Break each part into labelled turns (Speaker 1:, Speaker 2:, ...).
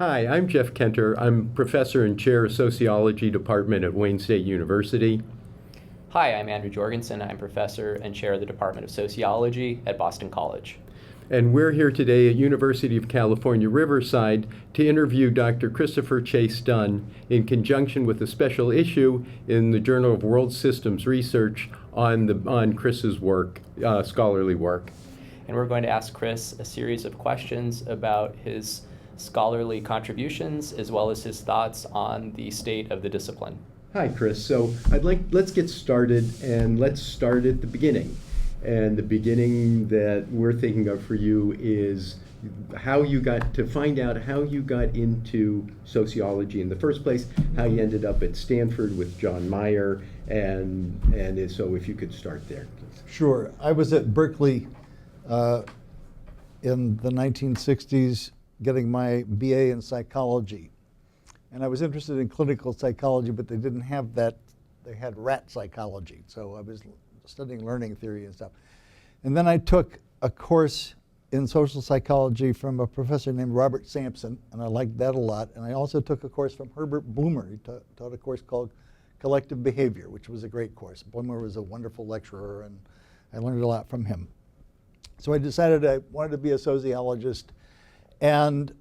Speaker 1: Hi, I'm Jeff Kentor. I'm professor and chair of sociology department at Wayne State University.
Speaker 2: Hi, I'm Andrew Jorgenson. I'm professor and chair of the Department of Sociology at Boston College.
Speaker 1: And we're here today at University of California-Riverside to interview Dr. Christopher Chase-Dunn in conjunction with a special issue in the Journal of World Systems Research on Chris's work, scholarly work.
Speaker 2: And we're going to ask Chris a series of questions about his scholarly contributions as well as his thoughts on the state of the discipline.
Speaker 1: Hi, Chris. So let's get started, and let's start at the beginning. And the beginning that we're thinking of for you is how you got to find out how you got into sociology in the first place, how you ended up at Stanford with John Mayer, and so if you could start there, please.
Speaker 3: Sure. I was at Berkeley in the 1960s getting my BA in psychology. And I was interested in clinical psychology, but they didn't have that. They had rat psychology. So I was studying learning theory and stuff. And then I took a course in social psychology from a professor named Robert Sampson, and I liked that a lot. And I also took a course from Herbert Bloomer. He taught a course called Collective Behavior, which was a great course. Bloomer was a wonderful lecturer, and I learned a lot from him. So I decided I wanted to be a sociologist, and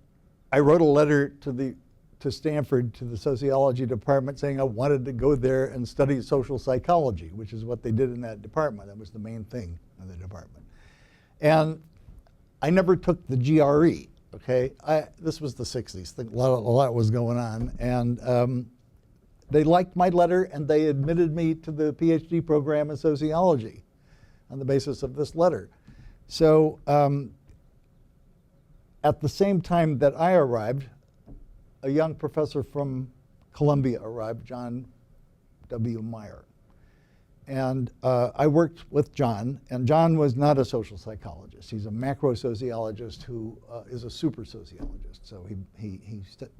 Speaker 3: I wrote a letter to Stanford, to the sociology department, saying I wanted to go there and study social psychology, which is what they did in that department. That was the main thing in the department. And I never took the GRE, okay? This was the 60s. A lot was going on. And they liked my letter, and they admitted me to the PhD program in sociology on the basis of this letter. So at the same time that I arrived, a young professor from Columbia arrived, John W. Mayer. And I worked with John, and John was not a social psychologist. He's a macro sociologist who is a super sociologist. So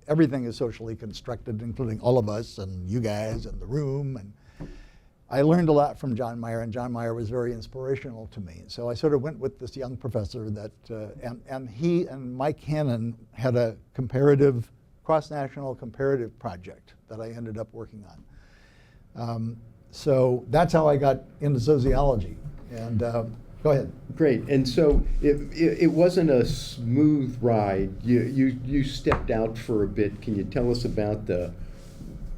Speaker 3: everything is socially constructed, including all of us and you guys and the room. And I learned a lot from John Mayer, and John Mayer was very inspirational to me. So I sort of went with this young professor that, and he and Mike Hannon had a cross-national comparative project that I ended up working on. So that's how I got into sociology. And go ahead.
Speaker 1: Great. And so it wasn't a smooth ride. You stepped out for a bit. Can you tell us about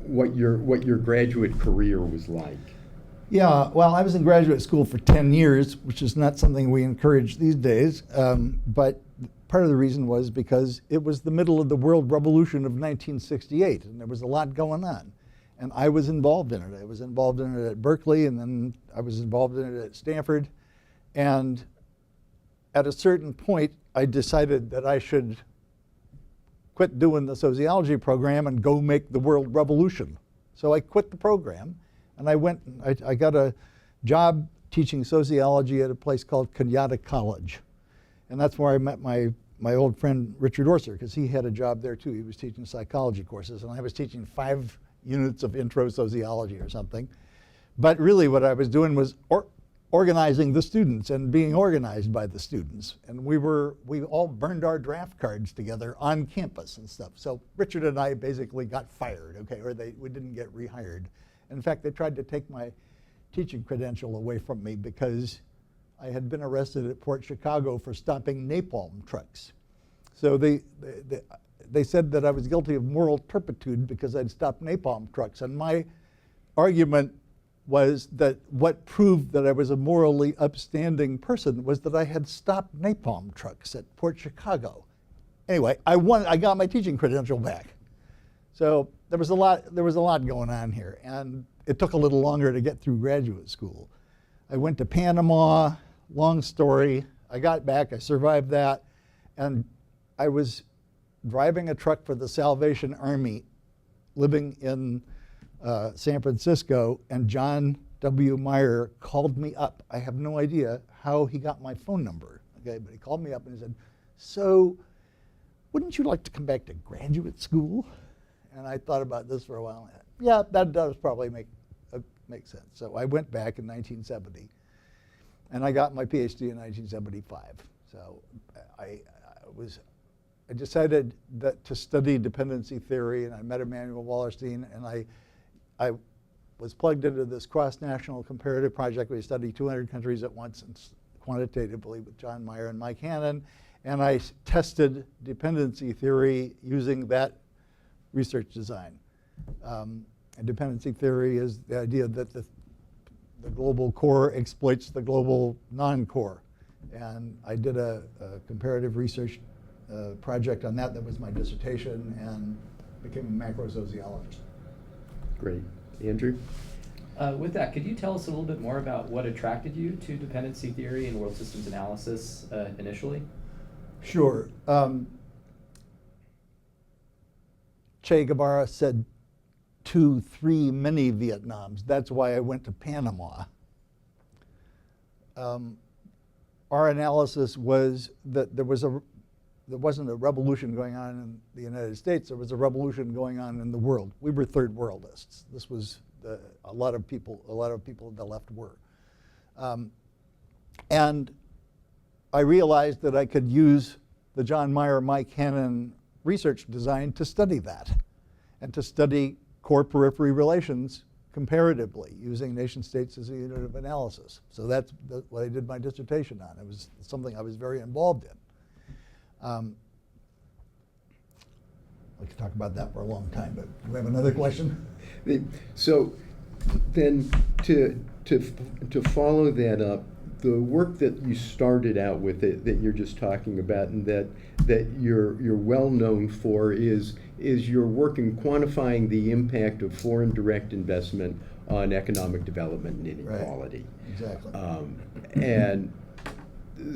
Speaker 1: what your graduate career was like?
Speaker 3: Yeah, well, I was in graduate school for 10 years, which is not something we encourage these days. But part of the reason was because it was the middle of the world revolution of 1968, and there was a lot going on. And I was involved in it. I was involved in it at Berkeley, and then I was involved in it at Stanford. And at a certain point, I decided that I should quit doing the sociology program and go make the world revolution. So I quit the program, and I went, I got a job teaching sociology at a place called Kenyatta College. And that's where I met my old friend Richard Orser, because he had a job there too. He was teaching psychology courses, and I was teaching 5 units of intro sociology or something. But really what I was doing was organizing the students and being organized by the students. And we all burned our draft cards together on campus and stuff. So Richard and I basically got fired, okay, or we didn't get rehired. In fact, they tried to take my teaching credential away from me because I had been arrested at Port Chicago for stopping napalm trucks. So they said that I was guilty of moral turpitude because I'd stopped napalm trucks. And my argument was that what proved that I was a morally upstanding person was that I had stopped napalm trucks at Port Chicago. Anyway, I got my teaching credential back. So there was a lot going on here, and it took a little longer to get through graduate school. I went to Panama, long story. I got back, I survived that, and I was driving a truck for the Salvation Army, living in San Francisco, and John W. Mayer called me up. I have no idea how he got my phone number, okay, but he called me up and he said, "So, wouldn't you like to come back to graduate school?" And I thought about this for a while. Yeah, that does probably make sense. So I went back in 1970, and I got my PhD in 1975. So I I decided that to study dependency theory, and I met Emanuel Wallerstein, and I was plugged into this cross-national comparative project where we studied 200 countries at once and quantitatively with John Mayer and Mike Hannon, and I tested dependency theory using that research design. And dependency theory is the idea that the global core exploits the global non-core. And I did a comparative research project on that. That was my dissertation, and became a macro-sociologist.
Speaker 1: Great. Andrew?
Speaker 2: With that, could you tell us a little bit more about what attracted you to dependency theory and world systems analysis initially?
Speaker 3: Sure. Che Guevara said 2, 3 many Vietnams. That's why I went to Panama. Our analysis was that there wasn't a revolution going on in the United States. There was a revolution going on in the world. We were third worldists. This was a lot of people on the left were. And I realized that I could use the John Mayer, Mike Hannon research design to study that, and to study core-periphery relations comparatively, using nation states as a unit of analysis. So that's what I did my dissertation on. It was something I was very involved in. We could talk about that for a long time, but do we have another question?
Speaker 1: So then to follow that up, the work that you started out with that you're just talking about, and that you're well known for, is your work in quantifying the impact of foreign direct investment on economic development and inequality.
Speaker 3: Right. Exactly.
Speaker 1: And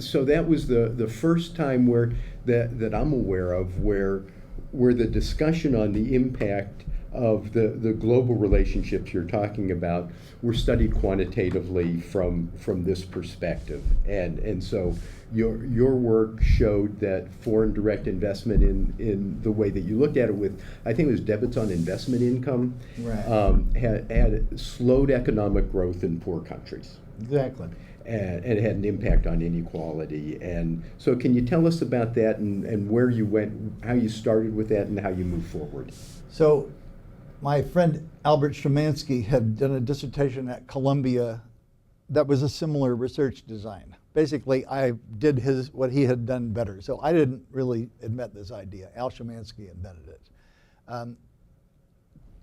Speaker 1: so that was the first time where that I'm aware of where the discussion on the impact of the global relationships you're talking about were studied quantitatively from this perspective. And so your work showed that foreign direct investment in the way that you looked at it with, I think it was debits on investment income,
Speaker 3: Right.
Speaker 1: Had slowed economic growth in poor countries.
Speaker 3: Exactly.
Speaker 1: And it had an impact on inequality. And so can you tell us about that and where you went, how you started with that and how you moved forward?
Speaker 3: So my friend Albert Szymanski had done a dissertation at Columbia that was a similar research design. Basically, I did what he had done better. So I didn't really invent this idea. Al Szymanski invented it.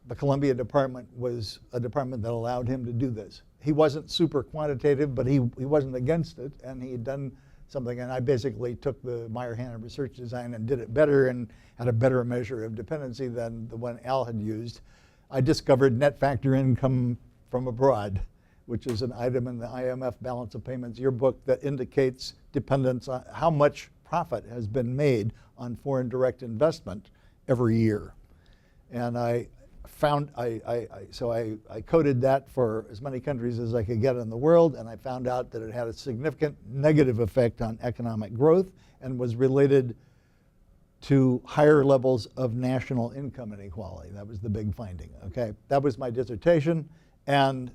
Speaker 3: The Columbia department was a department that allowed him to do this. He wasn't super quantitative, but he wasn't against it, and he had done something, and I basically took the Meyer-Hannon research design and did it better and had a better measure of dependency than the one Al had used. I discovered net factor income from abroad, which is an item in the IMF balance of payments yearbook that indicates dependence on how much profit has been made on foreign direct investment every year. And I coded that for as many countries as I could get in the world, and I found out that it had a significant negative effect on economic growth and was related to higher levels of national income inequality. That was the big finding, okay? That was my dissertation, and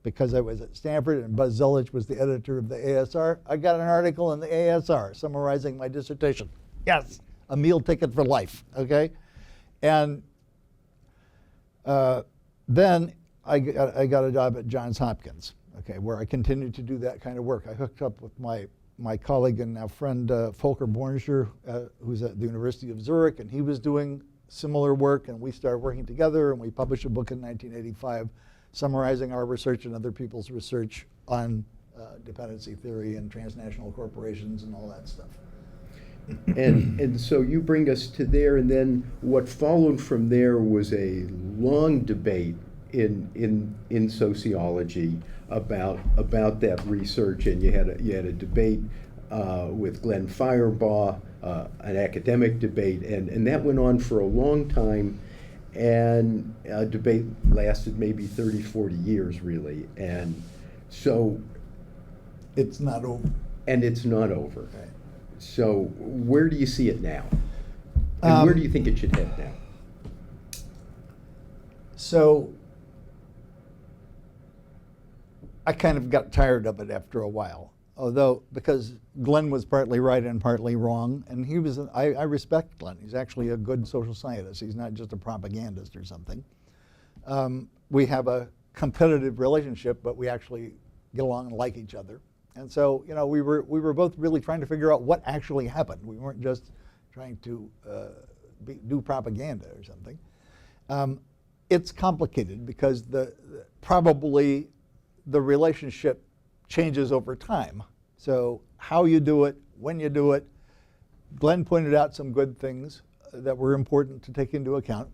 Speaker 3: because I was at Stanford and Buzz Zellich was the editor of the ASR, I got an article in the ASR summarizing my dissertation. Yes, a meal ticket for life, okay? And then I got a job at Johns Hopkins, okay, where I continued to do that kind of work. I hooked up with my colleague and now friend Volker Bornscher, who's at the University of Zurich, and he was doing similar work, and we started working together, and we published a book in 1985 summarizing our research and other people's research on dependency theory and transnational corporations and all that stuff.
Speaker 1: And so you bring us to there, and then what followed from there was a long debate in sociology about that research, and you had a debate with Glenn Feuerbaugh, an academic debate, and that went on for a long time, and a debate lasted maybe 30, 40 years really, and so
Speaker 3: it's not over.
Speaker 1: And it's not over.
Speaker 3: Right.
Speaker 1: So where do you see it now? And where do you think it should head now?
Speaker 3: So I kind of got tired of it after a while. although because Glenn was partly right and partly wrong, and I respect Glenn. He's actually a good social scientist. He's not just a propagandist or something. We have a competitive relationship, but we actually get along and like each other. And so, we were both really trying to figure out what actually happened. We weren't just trying to do propaganda or something. It's complicated because probably the relationship changes over time. So how you do it, when you do it. Glenn pointed out some good things that were important to take into account.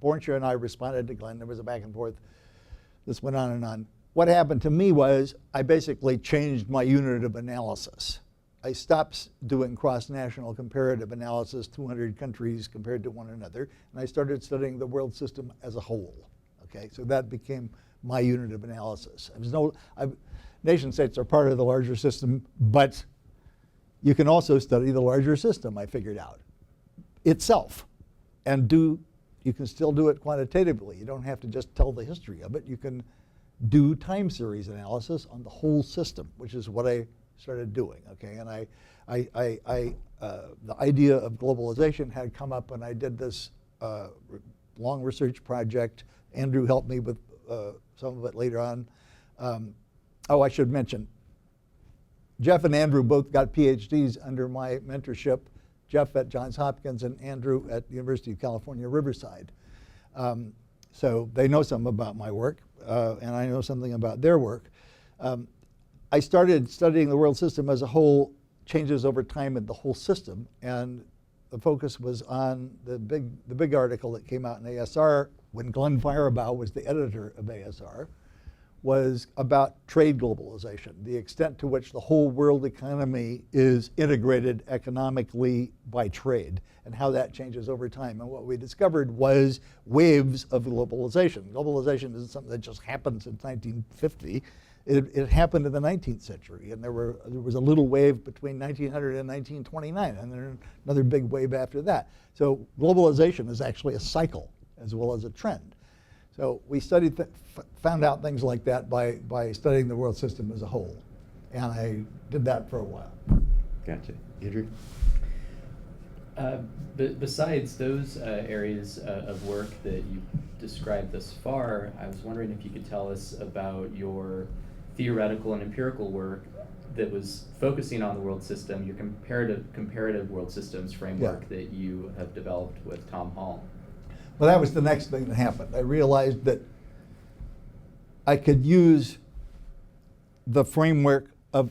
Speaker 3: Bornshire and I responded to Glenn. There was a back and forth. This went on and on. What happened to me was I basically changed my unit of analysis. I stopped doing cross-national comparative analysis, 200 countries compared to one another, and I started studying the world system as a whole. Okay, so that became my unit of analysis. Nation states are part of the larger system, but you can also study the larger system, I figured out, itself, and you can still do it quantitatively. You don't have to just tell the history of it. You can do time series analysis on the whole system, which is what I started doing. Okay, and the idea of globalization had come up, and I did this long research project. Andrew helped me with some of it later on. I should mention, Jeff and Andrew both got PhDs under my mentorship. Jeff at Johns Hopkins and Andrew at the University of California-Riverside. So they know something about my work, and I know something about their work. I started studying the world system as a whole, changes over time in the whole system, and the focus was on the big article that came out in ASR when Glenn Firebaugh was the editor of ASR, was about trade globalization, the extent to which the whole world economy is integrated economically by trade, and how that changes over time. And what we discovered was waves of globalization. Globalization isn't something that just happened since 1950. It happened in the 19th century, and there was a little wave between 1900 and 1929, and then another big wave after that. So globalization is actually a cycle as well as a trend. So we found out things like that by studying the world system as a whole, and I did that for a while.
Speaker 1: Gotcha. Andrew?
Speaker 2: Besides those areas of work that you described thus far, I was wondering if you could tell us about your theoretical and empirical work that was focusing on the world system, your comparative world systems framework that you have developed with Tom Hall.
Speaker 3: Well, that was the next thing that happened. I realized that I could use the framework of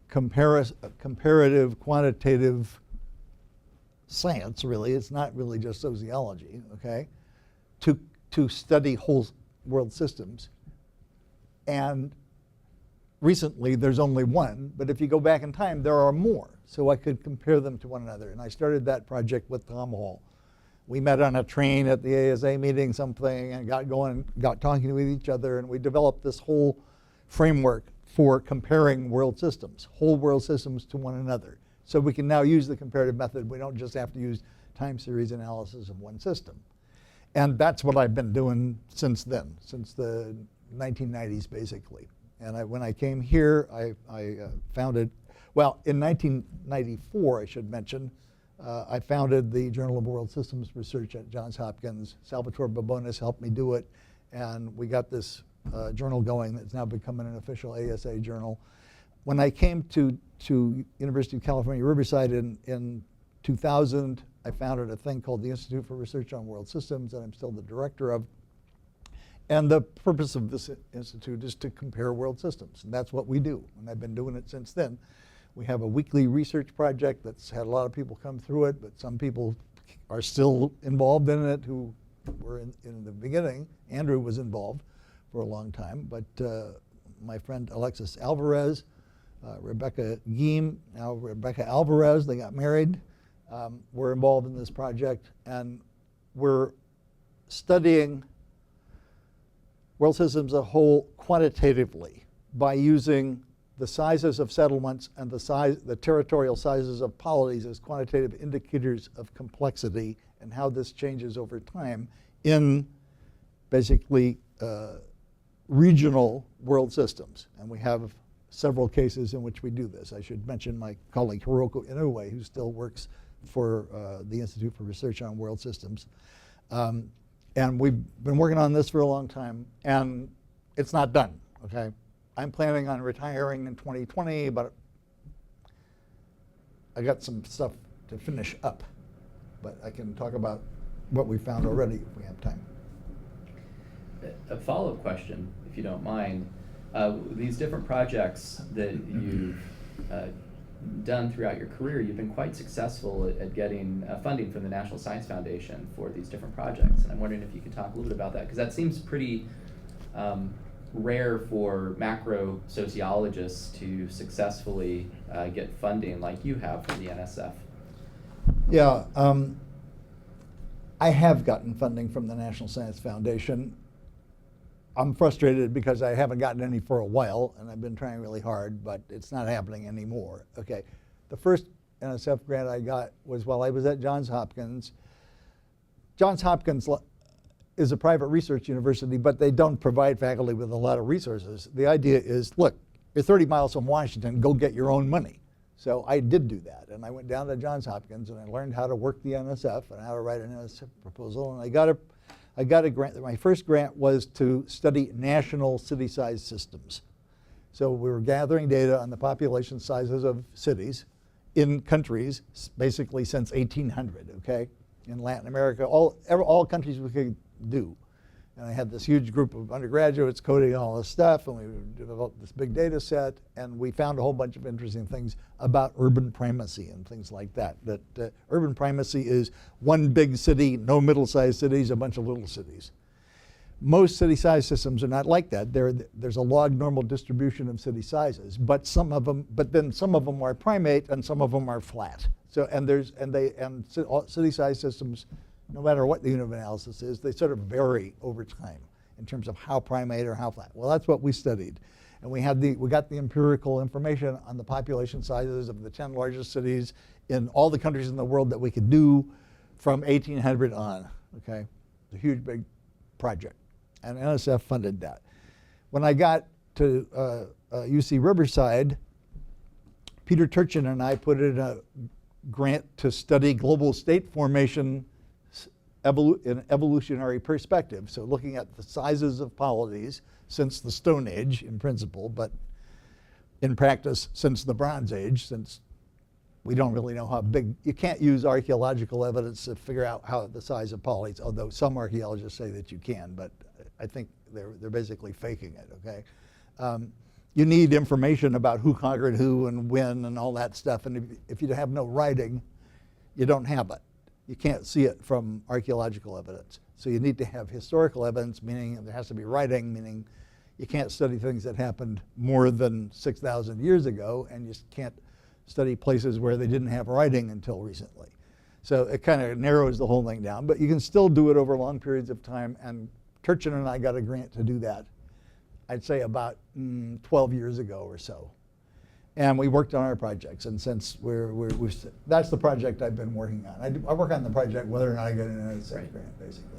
Speaker 3: comparative quantitative science, really. It's not really just sociology, okay, to study whole world systems. And recently, there's only one, but if you go back in time, there are more. So I could compare them to one another. And I started that project with Tom Hall. We met on a train at the ASA meeting something and got talking with each other, and we developed this whole framework for comparing world systems, whole world systems to one another. So we can now use the comparative method. We don't just have to use time series analysis of one system. And that's what I've been doing since then, since the 1990s basically. And when I came here, I founded, well, in 1994, I should mention, I founded the Journal of World Systems Research at Johns Hopkins. Salvatore Babonis helped me do it, and we got this journal going that's now becoming an official ASA journal. When I came to University of California-Riverside in 2000, I founded a thing called the Institute for Research on World Systems that I'm still the director of. And the purpose of this institute is to compare world systems, and that's what we do, and I've been doing it since then. We have a weekly research project that's had a lot of people come through it, but some people are still involved in it who were in the beginning. Andrew was involved for a long time, but my friend Alexis Alvarez, Rebecca Guim, now Rebecca Alvarez, they got married. We're involved in this project, and we're studying world systems as a whole quantitatively by using the sizes of settlements and the territorial sizes of polities as quantitative indicators of complexity and how this changes over time in basically regional world systems. And we have several cases in which we do this. I should mention my colleague Hiroko Inoue, who still works for the Institute for Research on World Systems. And we've been working on this for a long time, and it's not done, okay? I'm planning on retiring in 2020, but I got some stuff to finish up. But I can talk about what we found already if we have time.
Speaker 2: A follow-up question, if you don't mind. These different projects that you've done throughout your career, you've been quite successful at getting funding from the National Science Foundation for these different projects. And I'm wondering if you could talk a little bit about that, because that seems pretty rare for macro sociologists to successfully get funding like you have from the NSF.
Speaker 3: Yeah, I have gotten funding from the National Science Foundation. I'm frustrated because I haven't gotten any for a while, and I've been trying really hard, but it's not happening anymore. Okay, the first NSF grant I got was while I was at Johns Hopkins. Johns Hopkins is a private research university, but they don't provide faculty with a lot of resources. The idea is, look, you're 30 miles from Washington, go get your own money. So I did do that, and I went down to Johns Hopkins and I learned how to work the NSF and how to write an NSF proposal, and I got a grant. My first grant was to study national city size systems. So we were gathering data on the population sizes of cities in countries basically since 1800, okay? In Latin America, all countries we could do. And I had this huge group of undergraduates coding all this stuff, and we developed this big data set, and we found a whole bunch of interesting things about urban primacy and things like that. That urban primacy is one big city, no middle-sized cities, a bunch of little cities. Most city-sized systems are not like that. There's a log normal distribution of city sizes, but then some of them are primate and some of them are flat. So city-sized systems, no matter what the unit of analysis is, they sort of vary over time in terms of how primate or how flat. Well, that's what we studied. And we got the empirical information on the population sizes of the 10 largest cities in all the countries in the world that we could do from 1800 on, okay? It's a huge, big project. And NSF funded that. When I got to UC Riverside, Peter Turchin and I put in a grant to study global state formation in an evolutionary perspective. So looking at the sizes of polities since the Stone Age in principle, but in practice since the Bronze Age, since we don't really know how big. You can't use archaeological evidence to figure out how the size of polities, although some archaeologists say that you can, but I think they're basically faking it, okay? You need information about who conquered who and when and all that stuff, and if you have no writing, you don't have it. You can't see it from archaeological evidence. So you need to have historical evidence, meaning there has to be writing, meaning you can't study things that happened more than 6,000 years ago, and you can't study places where they didn't have writing until recently. So it kind of narrows the whole thing down, but you can still do it over long periods of time, and Turchin and I got a grant to do that, I'd say about 12 years ago or so. And we worked on our projects, and since that's the project I've been working on. I work on the project whether or not I get an NSF grant, basically.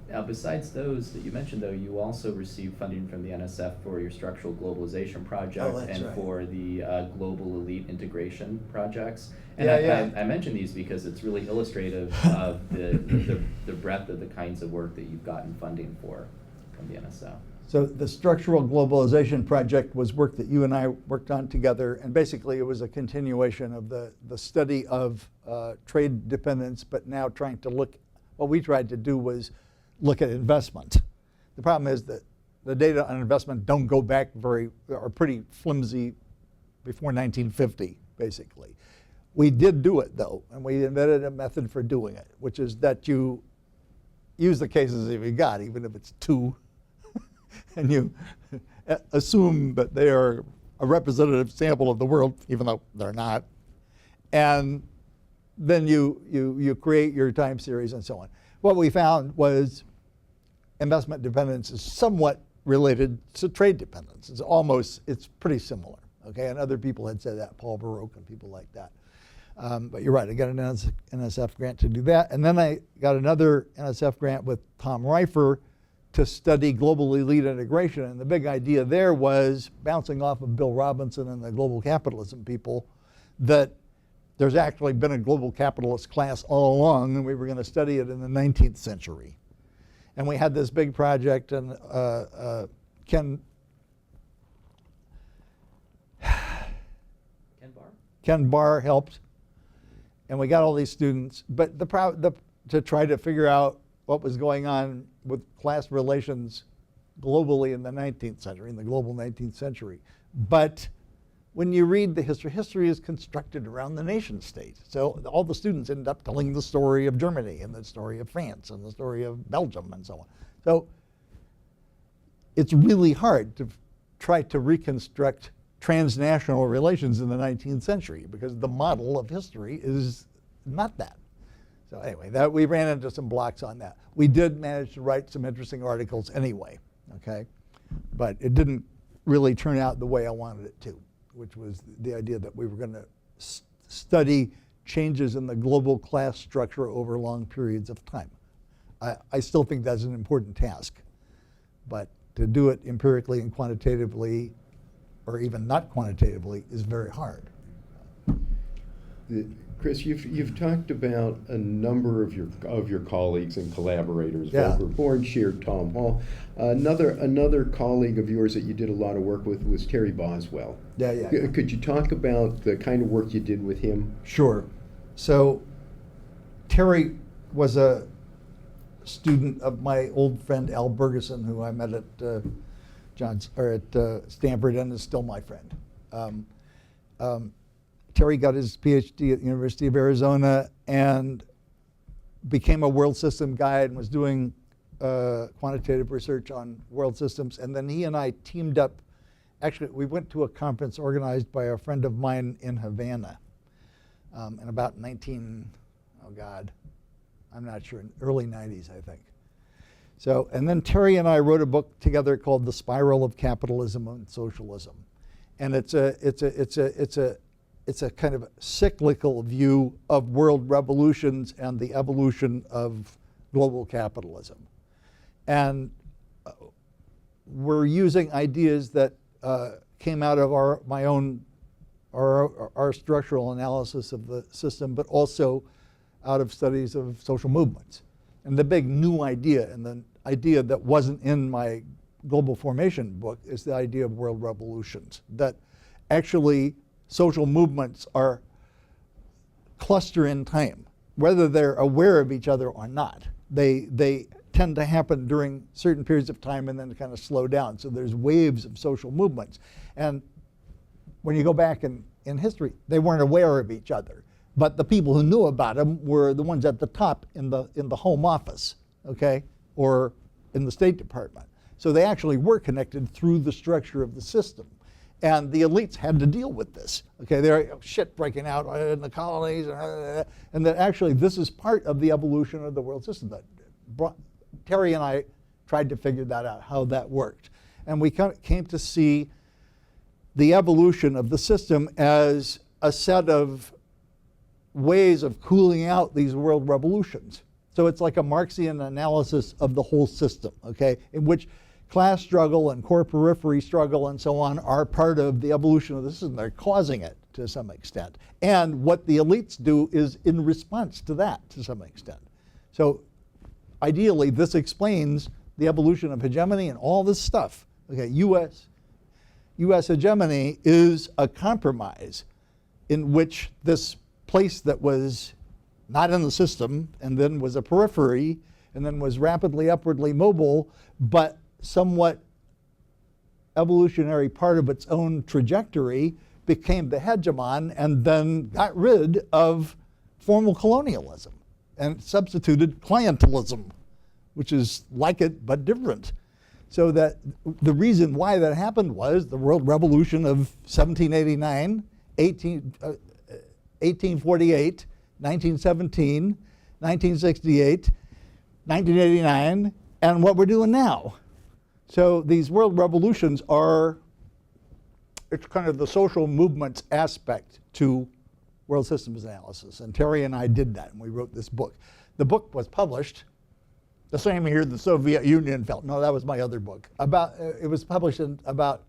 Speaker 2: Now, besides those that you mentioned, though, you also received funding from the NSF for your structural globalization project for the global elite integration projects. And I mention these because it's really illustrative of the breadth of the kinds of work that you've gotten funding for from the NSF.
Speaker 3: So the structural globalization project was work that you and I worked on together, and basically it was a continuation of the study of trade dependence, but now trying to what we tried to do was look at investment. The problem is that the data on investment don't go back are pretty flimsy before 1950, basically. We did do it though, and we invented a method for doing it, which is that you use the cases that you got, even if it's two, and you assume that they are a representative sample of the world, even though they're not. And then you create your time series and so on. What we found was investment dependence is somewhat related to trade dependence. It's pretty similar, okay? And other people had said that, Paul Baroque and people like that. But you're right, I got an NSF grant to do that. And then I got another NSF grant with Tom Reifer to study global elite integration. And the big idea there was, bouncing off of Bill Robinson and the global capitalism people, that there's actually been a global capitalist class all along, and we were going to study it in the 19th century. And we had this big project, and Ken Barr helped, and we got all these students. But to try to figure out what was going on with class relations globally in the 19th century, in the global 19th century. But when you read the history is constructed around the nation state. So all the students end up telling the story of Germany and the story of France and the story of Belgium and so on. So it's really hard to try to reconstruct transnational relations in the 19th century because the model of history is not that. So anyway, we ran into some blocks on that. We did manage to write some interesting articles anyway, okay? But it didn't really turn out the way I wanted it to, which was the idea that we were going to study changes in the global class structure over long periods of time. I still think that's an important task, but to do it empirically and quantitatively, or even not quantitatively, is very hard.
Speaker 1: Chris, you've talked about a number of your colleagues and collaborators, Volker Bornscheer, Tom Hall. Another colleague of yours that you did a lot of work with was Terry Boswell.
Speaker 3: Yeah.
Speaker 1: Could you talk about the kind of work you did with him?
Speaker 3: Sure. So Terry was a student of my old friend Al Bergeson, who I met at Stanford and is still my friend. Terry got his PhD at the University of Arizona and became a world system guy and was doing quantitative research on world systems. And then he and I teamed up. Actually, we went to a conference organized by a friend of mine in Havana in about I'm not sure, in early 90s, I think. So, and then Terry and I wrote a book together called The Spiral of Capitalism and Socialism. And it's a kind of cyclical view of world revolutions and the evolution of global capitalism. And we're using ideas that came out of our structural analysis of the system, but also out of studies of social movements. And the big new idea, and the idea that wasn't in my global formation book, is the idea of world revolutions, that actually social movements are cluster in time, whether they're aware of each other or not. They tend to happen during certain periods of time and then kind of slow down. So there's waves of social movements. And when you go back in history, they weren't aware of each other. But the people who knew about them were the ones at the top in the Home Office, okay, or in the State Department. So they actually were connected through the structure of the system. And the elites had to deal with this. Okay, there shit breaking out in the colonies, and that actually this is part of the evolution of the world system. That Terry and I tried to figure that out, how that worked. And we came to see the evolution of the system as a set of ways of cooling out these world revolutions. So it's like a Marxian analysis of the whole system, okay, in which class struggle and core periphery struggle and so on are part of the evolution of the system. They're causing it to some extent. And what the elites do is in response to that to some extent. So ideally, this explains the evolution of hegemony and all this stuff. Okay, US hegemony is a compromise in which this place that was not in the system and then was a periphery and then was rapidly upwardly mobile, but somewhat evolutionary part of its own trajectory, became the hegemon and then got rid of formal colonialism and substituted clientelism, which is like it but different. So that the reason why that happened was the world revolution of 1789, 1848, 1917, 1968, 1989, and what we're doing now. So these world revolutions it's kind of the social movements aspect to world systems analysis. And Terry and I did that, and we wrote this book. The book was published The same here the Soviet Union felt. No, that was my other book. About it was published in about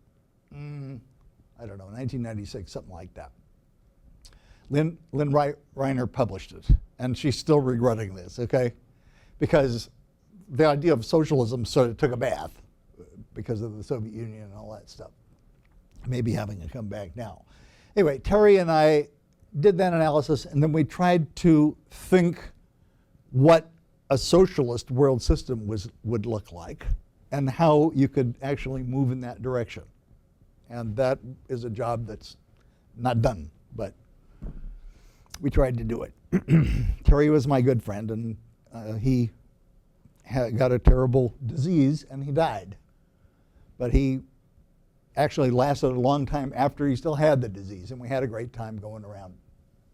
Speaker 3: I don't know, 1996, something like that. Lynn Reiner published it, and she's still regretting this, okay? Because the idea of socialism sort of took a bath because of the Soviet Union and all that stuff. Maybe having to come back now. Anyway, Terry and I did that analysis, and then we tried to think what a socialist world system would look like and how you could actually move in that direction. And that is a job that's not done, but we tried to do it. Terry was my good friend, and he got a terrible disease and he died. But he actually lasted a long time after he still had the disease, and we had a great time going around.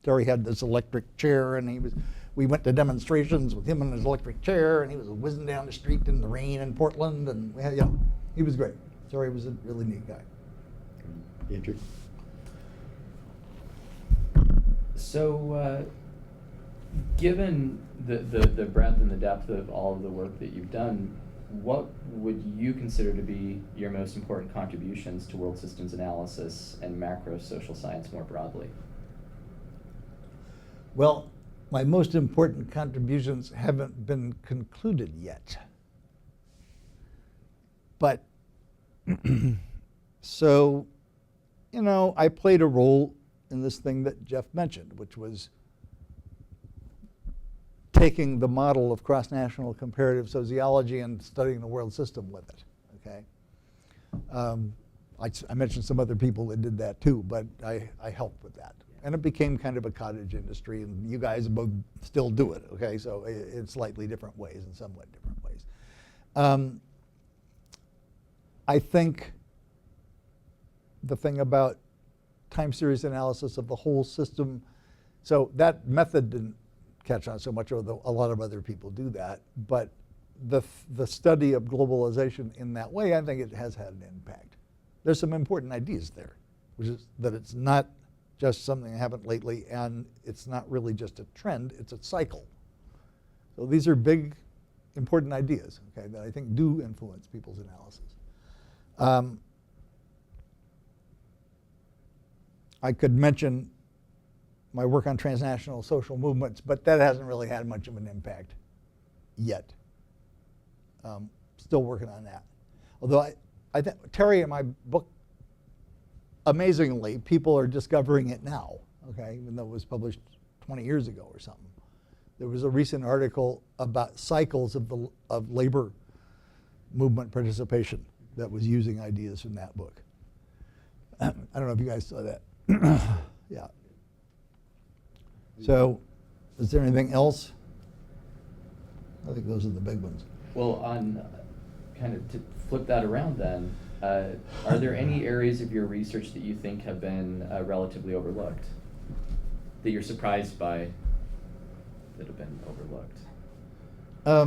Speaker 3: Terry had this electric chair, and we went to demonstrations with him in his electric chair, and he was whizzing down the street in the rain in Portland, and he was great. Terry was a really neat guy.
Speaker 1: Andrew?
Speaker 2: So, given the breadth and the depth of all of the work that you've done, what would you consider to be your most important contributions to world systems analysis and macro social science more broadly?
Speaker 3: Well, my most important contributions haven't been concluded yet. But, so, I played a role in this thing that Jeff mentioned, which was taking the model of cross-national comparative sociology and studying the world system with it, okay? I mentioned some other people that did that too, but I helped with that. And it became kind of a cottage industry, and you guys both still do it, okay? So in slightly different ways, in somewhat different ways. I think the thing about time series analysis of the whole system, so that method didn't catch on so much, although a lot of other people do that, but the study of globalization in that way, I think it has had an impact. There's some important ideas there, which is that it's not just something that happened lately, and it's not really just a trend, it's a cycle. So these are big, important ideas, okay, that I think do influence people's analysis. I could mention my work on transnational social movements, but that hasn't really had much of an impact yet. Still working on that. Although I think Terry, in my book, amazingly, people are discovering it now, okay, even though it was published 20 years ago or something. There was a recent article about cycles of labor movement participation that was using ideas from that book. I don't know if you guys saw that. Yeah. So, is there anything else? I think those are the big ones.
Speaker 2: Well, on kind of to flip that around then, are there any areas of your research that you think have been relatively overlooked, that you're surprised by that have been overlooked?
Speaker 3: I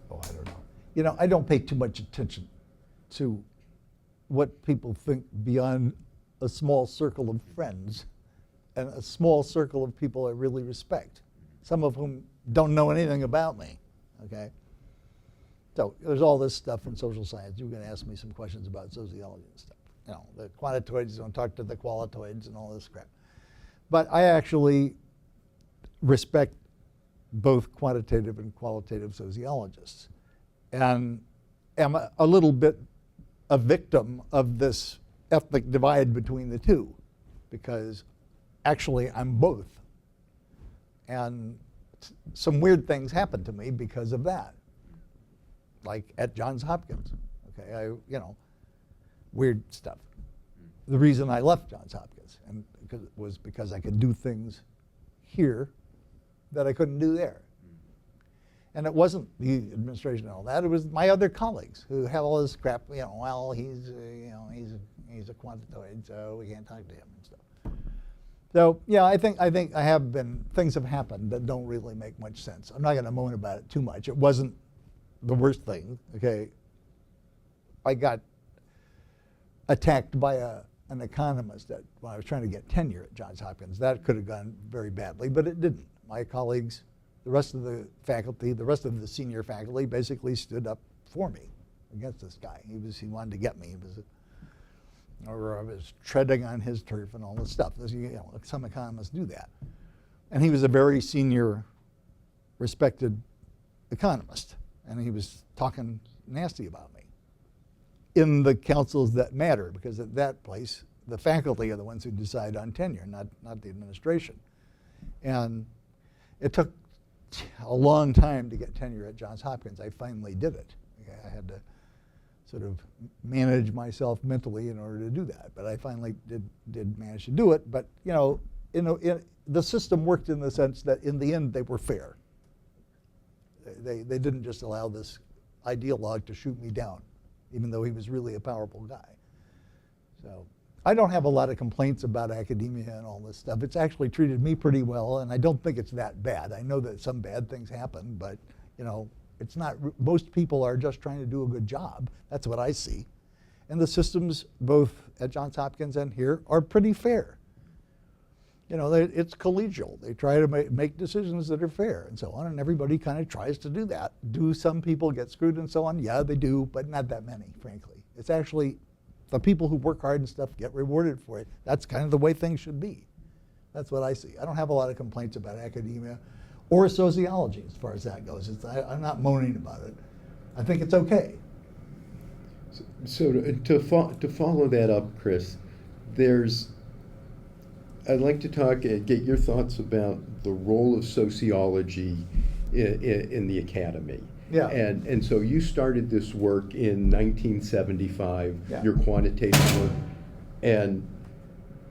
Speaker 3: don't know. I don't pay too much attention to what people think beyond a small circle of friends and a small circle of people I really respect, some of whom don't know anything about me, okay? So there's all this stuff in social science. You're going to ask me some questions about sociology and stuff. The quantitoids don't talk to the qualitoids and all this crap. But I actually respect both quantitative and qualitative sociologists, and am a little bit a victim of this ethnic divide between the two, because actually I'm both. And some weird things happened to me because of that, like at Johns Hopkins, okay, weird stuff. The reason I left Johns Hopkins was because I could do things here that I couldn't do there. And it wasn't the administration and all that. It was my other colleagues who have all this crap. Well, he's a quantitoid, so we can't talk to him and stuff. So yeah, I think things have happened that don't really make much sense. I'm not going to moan about it too much. It wasn't the worst thing. Okay, I got attacked by an economist when I was trying to get tenure at Johns Hopkins. That could have gone very badly, but it didn't. My colleagues the rest of the faculty, the rest of the senior faculty basically stood up for me against this guy. He wanted to get me. Or I was treading on his turf and all this stuff. Some economists do that. And he was a very senior, respected economist, and he was talking nasty about me in the councils that matter, because at that place, the faculty are the ones who decide on tenure, not the administration. And it took a long time to get tenure at Johns Hopkins. I finally did it. I had to sort of manage myself mentally in order to do that, but I finally did manage to do it. But the system worked in the sense that in the end they were fair. They didn't just allow this ideologue to shoot me down, even though he was really a powerful guy. So I don't have a lot of complaints about academia and all this stuff. It's actually treated me pretty well, and I don't think it's that bad. I know that some bad things happen, but it's not. Most people are just trying to do a good job. That's what I see. And the systems, both at Johns Hopkins and here, are pretty fair. It's collegial. They try to make decisions that are fair and so on, and everybody kind of tries to do that. Do some people get screwed and so on? Yeah, they do, but not that many, frankly. It's actually the people who work hard and stuff get rewarded for it. That's kind of the way things should be. That's what I see. I don't have a lot of complaints about academia or sociology as far as that goes. I'm not moaning about it. I think it's okay.
Speaker 1: So to follow that up, Chris, I'd like to get your thoughts about the role of sociology in the academy.
Speaker 3: Yeah.
Speaker 1: And so you started this work in 1975,
Speaker 3: yeah.
Speaker 1: Your quantitative work, and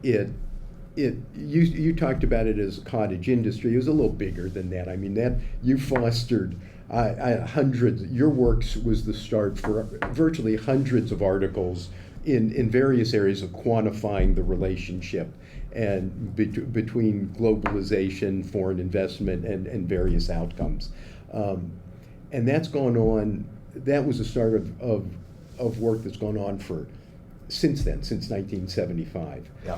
Speaker 1: you talked about it as a cottage industry. It was a little bigger than that. I mean, that you fostered hundreds. Your work was the start for virtually hundreds of articles in various areas of quantifying the relationship and between globalization, foreign investment, and various outcomes. And that's gone on. That was the start of work that's gone on since 1975.
Speaker 3: Yeah.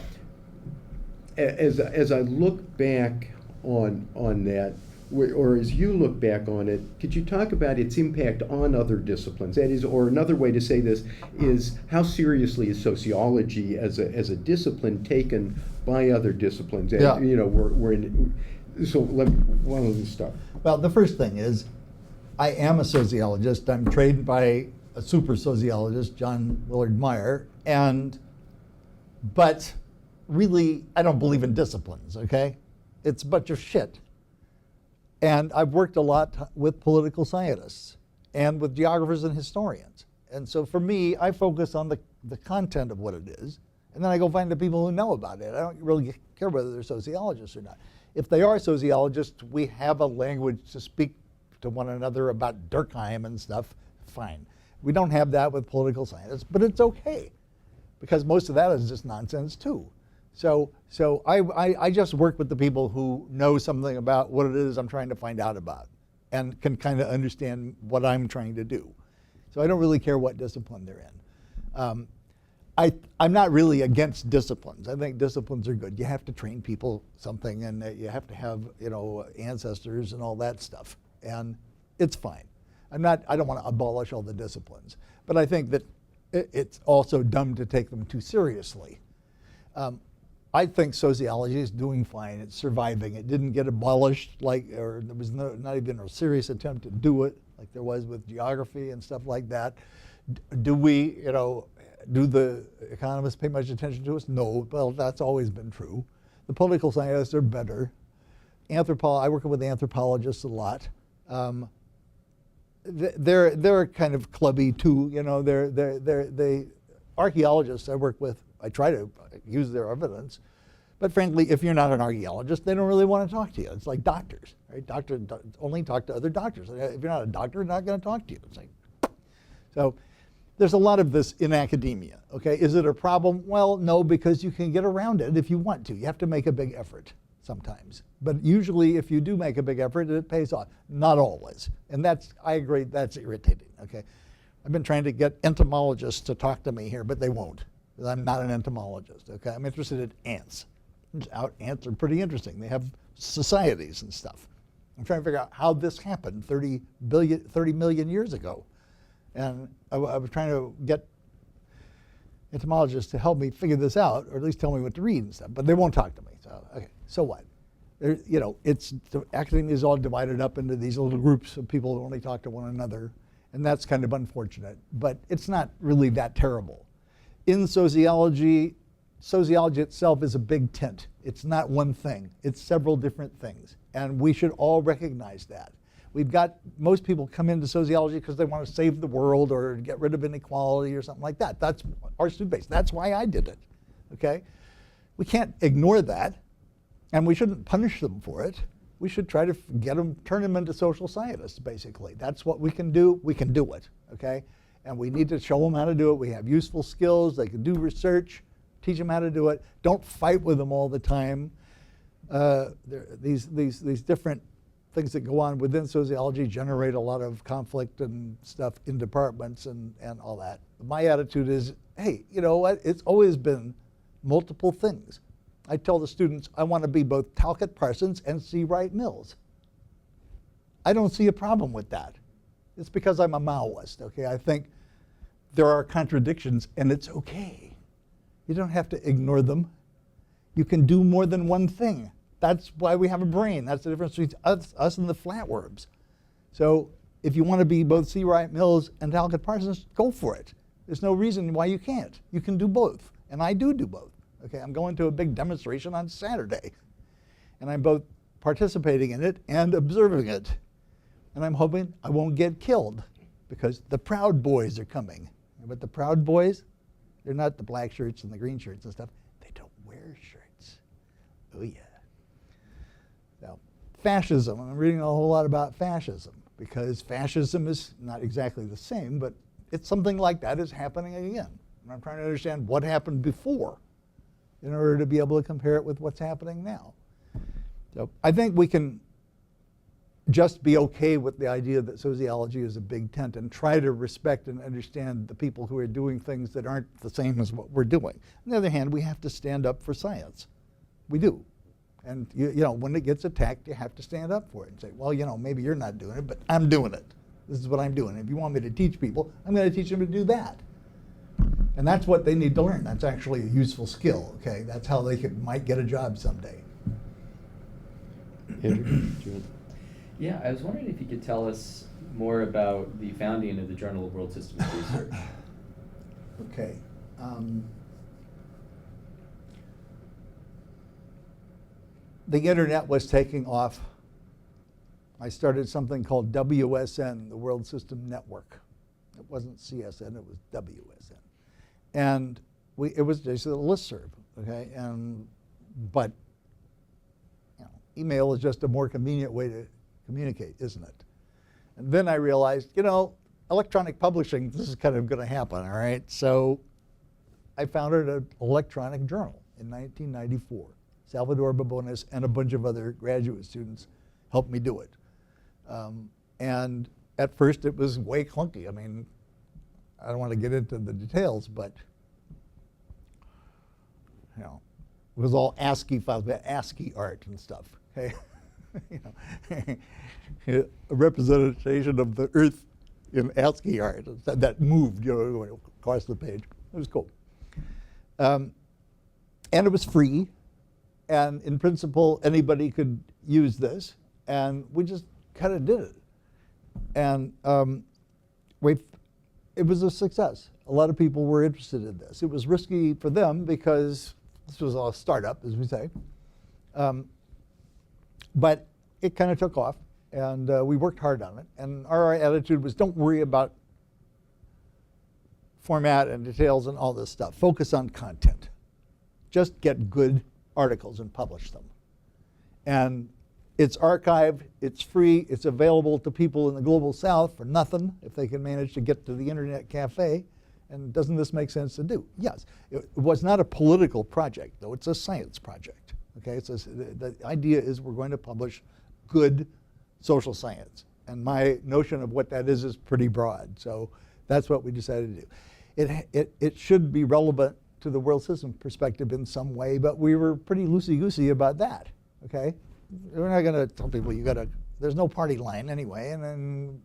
Speaker 1: As I look back on that, or as you look back on it, could you talk about its impact on other disciplines? That is, or another way to say this is, how seriously is sociology as a discipline taken by other disciplines?
Speaker 3: Yeah.
Speaker 1: So why don't we start?
Speaker 3: Well, the first thing is, I am a sociologist. I'm trained by a super sociologist, John Willard Meyer, but really, I don't believe in disciplines, okay? It's a bunch of shit. And I've worked a lot with political scientists and with geographers and historians. And so for me, I focus on the content of what it is, and then I go find the people who know about it. I don't really care whether they're sociologists or not. If they are sociologists, we have a language to speak to one another about Durkheim and stuff, fine. We don't have that with political scientists, but it's okay, because most of that is just nonsense too. So I just work with the people who know something about what it is I'm trying to find out about and can kind of understand what I'm trying to do. So I don't really care what discipline they're in. I'm not really against disciplines. I think disciplines are good. You have to train people something, and you have to have ancestors and all that stuff, and it's fine. I don't want to abolish all the disciplines, but I think that it's also dumb to take them too seriously. I think sociology is doing fine. It's surviving. It didn't get abolished, or there was not even a serious attempt to do it, like there was with geography and stuff like that. Do the economists pay much attention to us? No. Well, that's always been true. The political scientists are better. I work with anthropologists a lot. They're kind of clubby too. They archaeologists I work with, I try to use their evidence, but frankly, if you're not an archaeologist, they don't really want to talk to you. It's like doctors, right? Doctors only talk to other doctors. If you're not a doctor, they're not going to talk to you. It's like, so there's a lot of this in academia. Okay, is it a problem? Well, no, because you can get around it if you want to. You have to make a big effort sometimes, but usually, if you do make a big effort, it pays off. Not always, and I agree. That's irritating. Okay, I've been trying to get entomologists to talk to me here, but they won't. I'm not an entomologist, okay? I'm interested in ants. Ants are pretty interesting. They have societies and stuff. I'm trying to figure out how this happened 30 million years ago. And I was trying to get entomologists to help me figure this out, or at least tell me what to read and stuff, but they won't talk to me. So, okay, so what? Academia is all divided up into these little groups of people who only talk to one another, and that's kind of unfortunate, but it's not really that terrible. In sociology, sociology itself is a big tent. It's not one thing. It's several different things, and we should all recognize that. We've got most people come into sociology because they want to save the world or get rid of inequality or something like that. That's our student base. That's why I did it, okay? We can't ignore that, and we shouldn't punish them for it. We should try to turn them into social scientists, basically. That's what we can do. We can do it, okay? And we need to show them how to do it. We have useful skills. They can do research. Teach them how to do it. Don't fight with them all the time. These different things that go on within sociology generate a lot of conflict and stuff in departments and all that. My attitude is, hey, you know what? It's always been multiple things. I tell the students I want to be both Talcott Parsons and C. Wright Mills. I don't see a problem with that. It's because I'm a Maoist, okay? I think there are contradictions and it's okay. You don't have to ignore them. You can do more than one thing. That's why we have a brain. That's the difference between us and the flatworms. So if you want to be both C. Wright Mills and Talcott Parsons, go for it. There's no reason why you can't. You can do both, and I do both. Okay, I'm going to a big demonstration on Saturday, and I'm both participating in it and observing it. And I'm hoping I won't get killed because the Proud Boys are coming. But the Proud Boys, they're not the black shirts and the green shirts and stuff. They don't wear shirts. Oh yeah. So, fascism. I'm reading a whole lot about fascism because fascism is not exactly the same, but it's something like that is happening again. And I'm trying to understand what happened before in order to be able to compare it with what's happening now. So I think we can just be okay with the idea that sociology is a big tent and try to respect and understand the people who are doing things that aren't the same as what we're doing. On the other hand, we have to stand up for science. We do. And you know, when it gets attacked, you have to stand up for it and say, well, you know, maybe you're not doing it, but I'm doing it. This is what I'm doing. If you want me to teach people, I'm going to teach them to do that. And that's what they need to learn. That's actually a useful skill, okay? That's how they might get a job someday.
Speaker 1: Andrew?
Speaker 2: Yeah, I was wondering if you could tell us more about the founding of the Journal of World Systems Research.
Speaker 3: Okay. The internet was taking off. I started something called WSN, the World System Network. It wasn't CSN, it was WSN. And it was just a listserv, okay? But you know, email is just a more convenient way to communicate, isn't it? And then I realized, you know, electronic publishing, this is kind of going to happen, all right? So I founded an electronic journal in 1994. Salvador Babones and a bunch of other graduate students helped me do it. And at first it was way clunky. I mean, I don't want to get into the details, but you know, it was all ASCII files, ASCII art and stuff. Okay, you know, a representation of the Earth in ASCII art that moved, you know, across the page. It was cool, and it was free, and in principle anybody could use this, and we just kind of did it, and it was a success. A lot of people were interested in this. It was risky for them because this was a startup, as we say. But it kind of took off, and we worked hard on it. And our attitude was, don't worry about format and details and all this stuff. Focus on content. Just get good articles and publish them. And it's archived, it's free, it's available to people in the global south for nothing if they can manage to get to the internet cafe. And doesn't this make sense to do? Yes. It was not a political project, though. It's a science project. Okay, the idea is we're going to publish good social science. And my notion of what that is pretty broad. So that's what we decided to do. It should be relevant to the world system perspective in some way, but we were pretty loosey-goosey about that. Okay? We're not going to tell people you got to There's no party line anyway, and then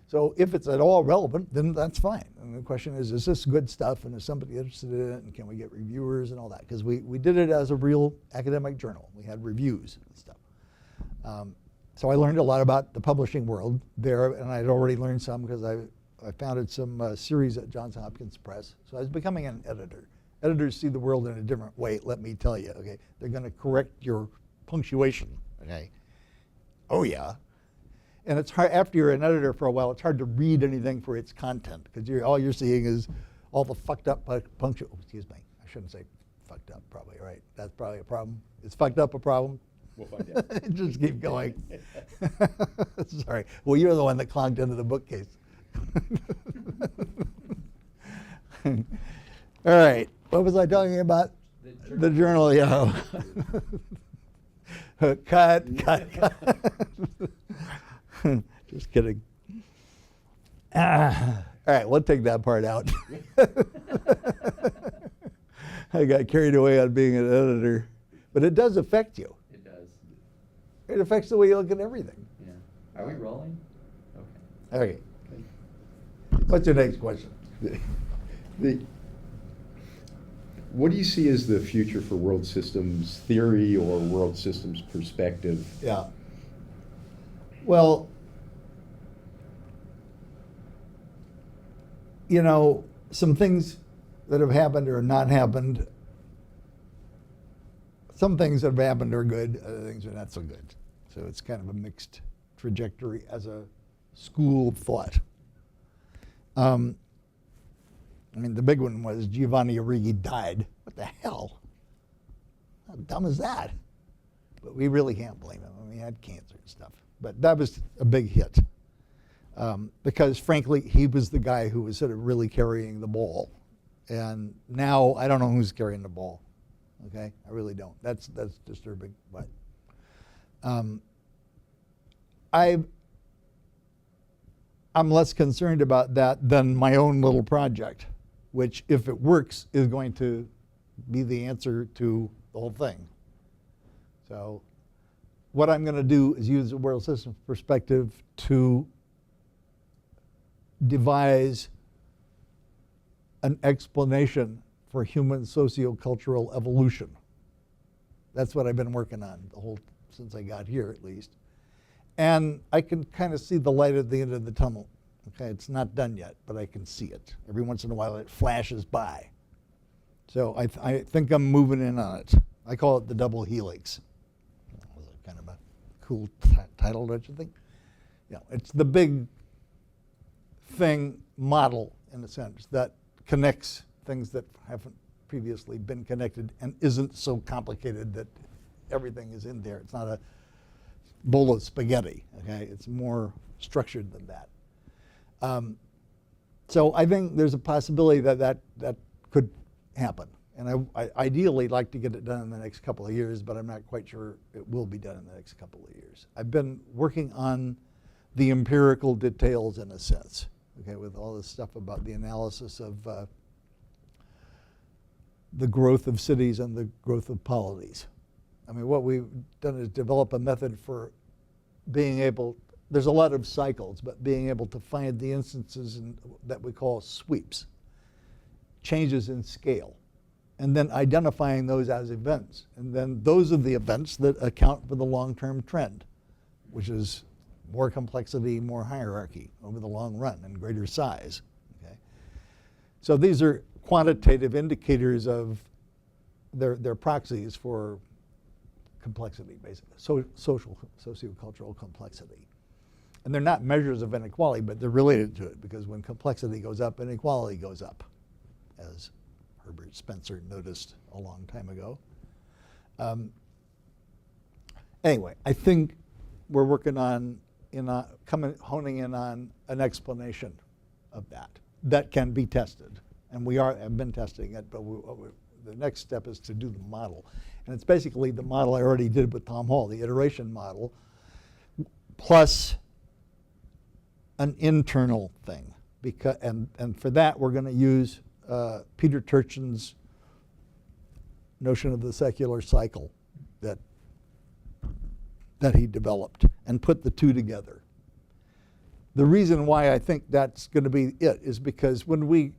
Speaker 3: so if it's at all relevant, then that's fine. And the question is this good stuff, and is somebody interested in it, and can we get reviewers and all that? Because we did it as a real academic journal. We had reviews and stuff. So I learned a lot about the publishing world there, and I'd already learned some because I founded some series at Johns Hopkins Press. So I was becoming an editor. Editors see the world in a different way, let me tell you, okay? They're going to correct your punctuation, okay? Oh, yeah. And it's hard, after you're an editor for a while, it's hard to read anything for its content, because all you're seeing is all the fucked up punctuation. Oh, excuse me, I shouldn't say fucked up, probably, right? That's probably a problem. Is fucked up a problem?
Speaker 1: We'll find out.
Speaker 3: Just keep going. Sorry. Well, you're the one that clonked into the bookcase. All right. What was I talking about? The journal, yeah. Cut. Just kidding. All right, we'll take that part out. I got carried away on being an editor. But it does affect you.
Speaker 2: It does.
Speaker 3: It affects the way you look at everything.
Speaker 2: Yeah. Are we rolling? Okay.
Speaker 3: Okay. What's your next question?
Speaker 1: What do you see as the future for world systems theory or world systems perspective?
Speaker 3: Yeah. Well, you know, some things that have happened or not happened, some things that have happened are good, other things are not so good. So it's kind of a mixed trajectory as a school of thought. I mean, the big one was Giovanni Arrighi died. What the hell? How dumb is that? But we really can't blame him. I mean, he had cancer and stuff. But that was a big hit. Because frankly, he was the guy who was sort of really carrying the ball. And now I don't know who's carrying the ball. Okay? I really don't. That's disturbing. But I'm less concerned about that than my own little project, which, if it works, is going to be the answer to the whole thing. So what I'm going to do is use the world systems perspective to devise an explanation for human sociocultural evolution. That's what I've been working on since I got here, at least. And I can kind of see the light at the end of the tunnel. Okay, it's not done yet, but I can see it. Every once in a while it flashes by. So I think I'm moving in on it. I call it the double helix. That was kind of a cool title, don't you think? Yeah, it's the big thing model, in a sense, that connects things that haven't previously been connected and isn't so complicated that everything is in there. It's not a bowl of spaghetti, okay? It's more structured than that. So I think there's a possibility that could happen. And I ideally like to get it done in the next couple of years, but I'm not quite sure it will be done in the next couple of years. I've been working on the empirical details, in a sense, okay, with all this stuff about the analysis of the growth of cities and the growth of polities. I mean, what we've done is develop a method for being able, there's a lot of cycles, but being able to find the instances that we call sweeps, changes in scale, and then identifying those as events. And then those are the events that account for the long-term trend, which is more complexity, more hierarchy over the long run and greater size. Okay? So these are quantitative indicators of their proxies for complexity, basically, sociocultural complexity. And they're not measures of inequality, but they're related to it, because when complexity goes up, inequality goes up, as Herbert Spencer noticed a long time ago. Anyway, I think we're working on honing in on an explanation of that can be tested. And we have been testing it, but the next step is to do the model. And it's basically the model I already did with Tom Hall, the iteration model, plus an internal thing. And for that, we're going to use Peter Turchin's notion of the secular cycle that that he developed and put the two together. The reason why I think that's going to be it is because when we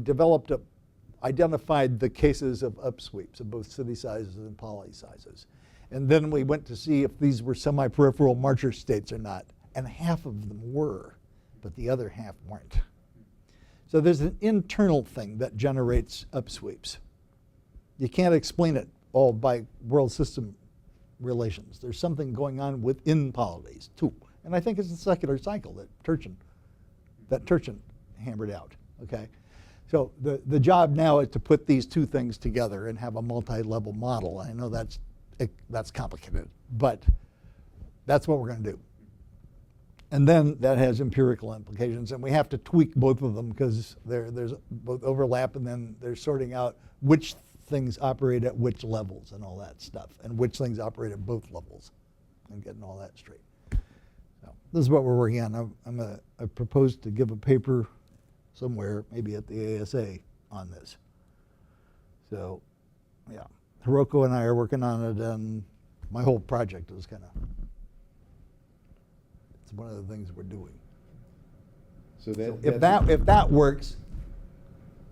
Speaker 3: developed identified the cases of upsweeps of both city sizes and poly sizes. And then we went to see if these were semi-peripheral marcher states or not. And half of them were, but the other half weren't. So there's an internal thing that generates upsweeps. You can't explain it all by world system relations. There's something going on within polities too. And I think it's a secular cycle that Turchin hammered out, okay? So the job now is to put these two things together and have a multi-level model. I know that's complicated, but that's what we're going to do. And then that has empirical implications, and we have to tweak both of them because there's both overlap, and then they're sorting out which things operate at which levels and all that stuff, and which things operate at both levels, and getting all that straight. So this is what we're working on. I proposed to give a paper somewhere, maybe at the ASA, on this. So, yeah, Hiroko and I are working on it, and my whole project is kind of, it's one of the things we're doing.
Speaker 1: So
Speaker 3: if that works,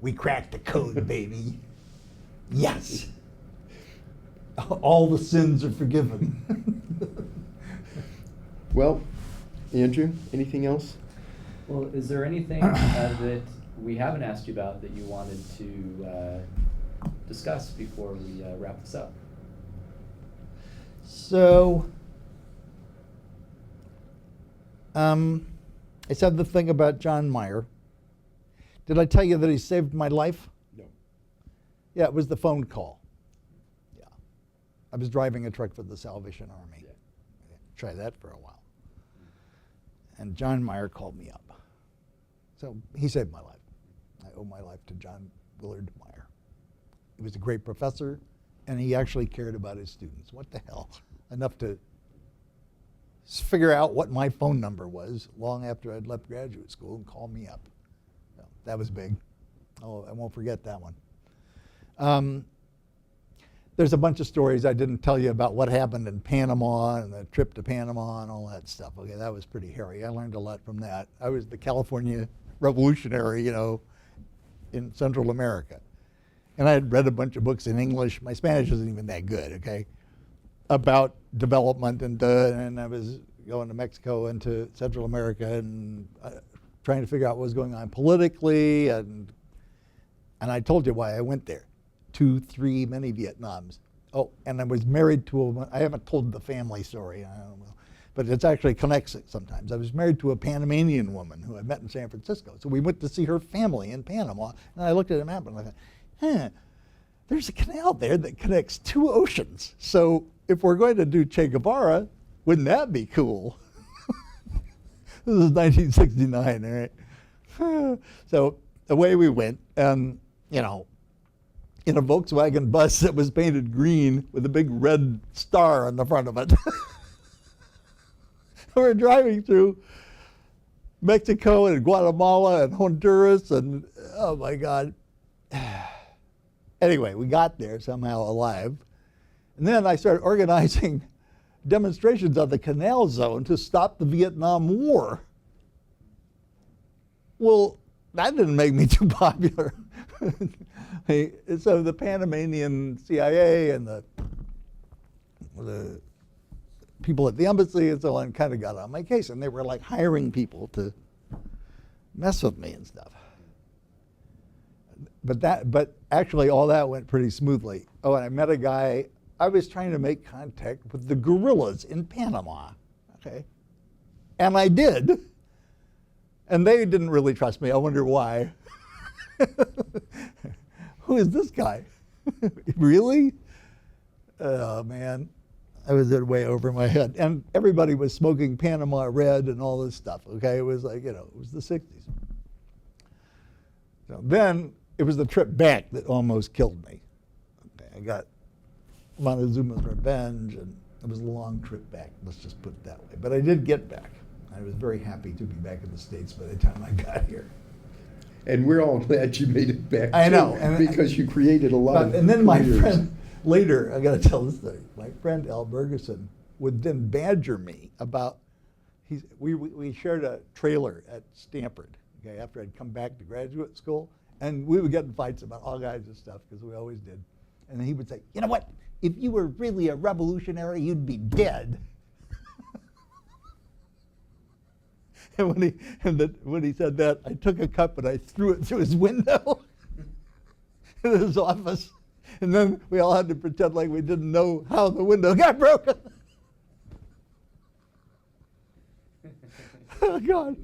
Speaker 3: we cracked the code, baby. Yes. All the sins are forgiven.
Speaker 1: Well, Andrew, anything else?
Speaker 2: Well, is there anything that we haven't asked you about that you wanted to discuss before we wrap this up?
Speaker 3: So, I said the thing about John Meyer. Did I tell you that he saved my life?
Speaker 1: No.
Speaker 3: Yeah, it was the phone call. Yeah. I was driving a truck for the Salvation Army.
Speaker 1: Yeah.
Speaker 3: Try that for a while. And John Meyer called me up. So he saved my life. I owe my life to John Willard Meyer. He was a great professor, and he actually cared about his students. What the hell? Enough to figure out what my phone number was long after I'd left graduate school and call me up. So that was big. Oh, I won't forget that one. There's a bunch of stories I didn't tell you about what happened in Panama and the trip to Panama and all that stuff. Okay, that was pretty hairy. I learned a lot from that. I was the California revolutionary, in Central America. And I had read a bunch of books in English. My Spanish isn't even that good, okay, about development, and I was going to Mexico and to Central America and trying to figure out what was going on politically, and I told you why I went there. 2, 3, many Vietnams. Oh, and I was married to I haven't told the family story, I don't know, but it's actually connects sometimes. I was married to a Panamanian woman who I met in San Francisco. So we went to see her family in Panama, and I looked at a map and I thought, there's a canal there that connects 2 oceans. So if we're going to do Che Guevara, wouldn't that be cool? This is 1969, all right? So away we went, and in a Volkswagen bus that was painted green with a big red star on the front of it. We're driving through Mexico and Guatemala and Honduras, and oh my God. Anyway, we got there somehow alive. And then I started organizing demonstrations on the Canal Zone to stop the Vietnam War. Well, that didn't make me too popular. So the Panamanian CIA and the people at the embassy and so on kind of got on my case, and they were like hiring people to mess with me and stuff. But actually all that went pretty smoothly. Oh, and I met a guy. I was trying to make contact with the guerrillas in Panama, okay? And I did. And they didn't really trust me. I wonder why. Who is this guy? Really? Oh, man. I was way over my head. And everybody was smoking Panama Red and all this stuff, okay? It was like, it was the 60s. So then it was the trip back that almost killed me. Okay, I got Montezuma's revenge, and it was a long trip back, let's just put it that way. But I did get back. I was very happy to be back in the States by the time I got here.
Speaker 1: And we're all glad you made it back.
Speaker 3: I know,
Speaker 1: too, because you created a lot of
Speaker 3: and then my
Speaker 1: careers.
Speaker 3: later, I got to tell this story. My friend Al Bergeson would then badger me about, we shared a trailer at Stanford, okay, after I'd come back to graduate school, and we would get in fights about all kinds of stuff, because we always did. And then he would say, you know what, if you were really a revolutionary, you'd be dead. And when he said that, I took a cup and I threw it through his window in his office. And then we all had to pretend like we didn't know how the window got broken. Oh, God.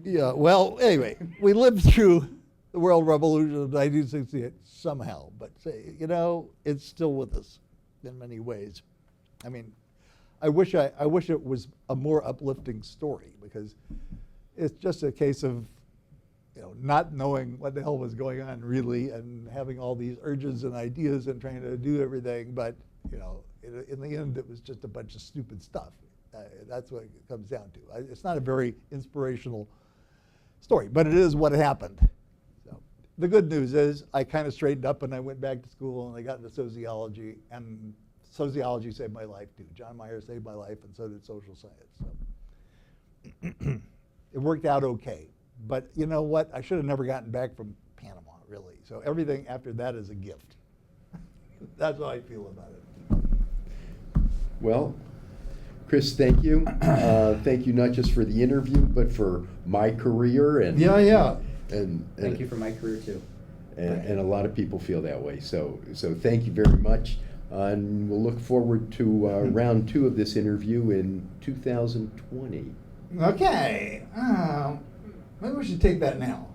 Speaker 3: Yeah, well, anyway, we lived through the World Revolution of 1968 somehow. But, you know, it's still with us in many ways. I mean, I wish it was a more uplifting story, because it's just a case of, you know, not knowing what the hell was going on really, and having all these urges and ideas and trying to do everything, but, you know, in the end it was just a bunch of stupid stuff. That's what it comes down to. It's not a very inspirational story, but it is what happened. So the good news is I kind of straightened up and I went back to school and I got into sociology, and sociology saved my life too. John Mayer saved my life, and so did social science. So it worked out okay. But you know what? I should have never gotten back from Panama, really. So everything after that is a gift. That's how I feel about it.
Speaker 1: Well, Chris, thank you. Thank you not just for the interview, but for my career. And And
Speaker 2: Thank you for my career too.
Speaker 1: And a lot of people feel that way. So thank you very much. And we'll look forward to round 2 of this interview in 2020.
Speaker 3: Okay. Maybe we should take that now.